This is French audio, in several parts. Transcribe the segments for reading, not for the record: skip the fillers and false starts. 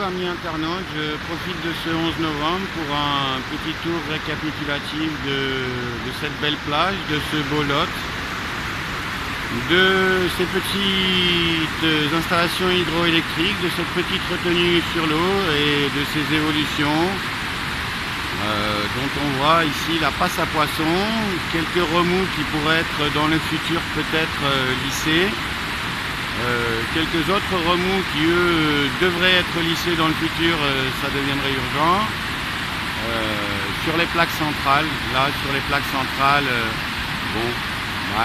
amis internautes, je profite de ce 11 novembre pour un petit tour récapitulatif de cette belle plage, de ce beau lot, de ces petites installations hydroélectriques, de cette petite retenue sur l'eau et de ces évolutions dont on voit ici la passe à poisson, quelques remous qui pourraient être dans le futur peut-être lissés. Quelques autres remous qui eux devraient être lissés dans le futur, ça deviendrait urgent. Sur les plaques centrales, là sur les plaques centrales,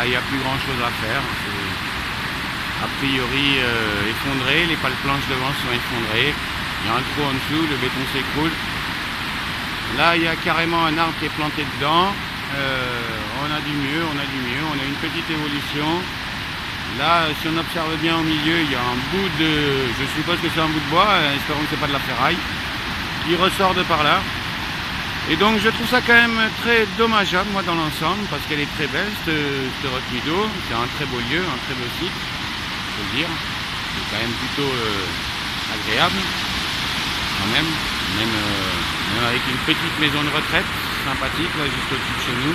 il n'y a plus grand chose à faire. A priori effondré, les pales planches devant sont effondrées, il y a un trou en dessous, le béton s'écroule. Là il y a carrément un arbre qui est planté dedans. On a du mieux, on a une petite évolution. Là, si on observe bien au milieu, il y a un bout de... Je suppose que c'est un bout de bois, espérons que ce n'est pas de la ferraille, qui ressort de par là. Et donc je trouve ça quand même très dommageable, moi, dans l'ensemble, parce qu'elle est très belle, cette retenue d'eau. C'est un très beau lieu, un très beau site, il faut le dire. C'est quand même plutôt agréable, quand même avec une petite maison de retraite, sympathique, là, juste au-dessus de chez nous.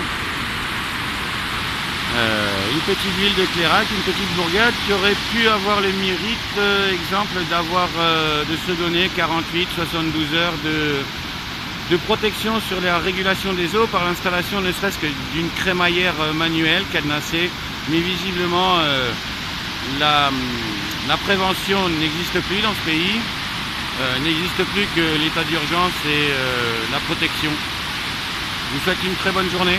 Une petite ville de Clérac, une petite bourgade qui aurait pu avoir le mérite, exemple, de se donner 48-72 heures de protection sur la régulation des eaux par l'installation ne serait-ce que d'une crémaillère manuelle cadenassée, mais visiblement la prévention n'existe plus dans ce pays, n'existe plus que l'état d'urgence et la protection. Je vous souhaite une très bonne journée.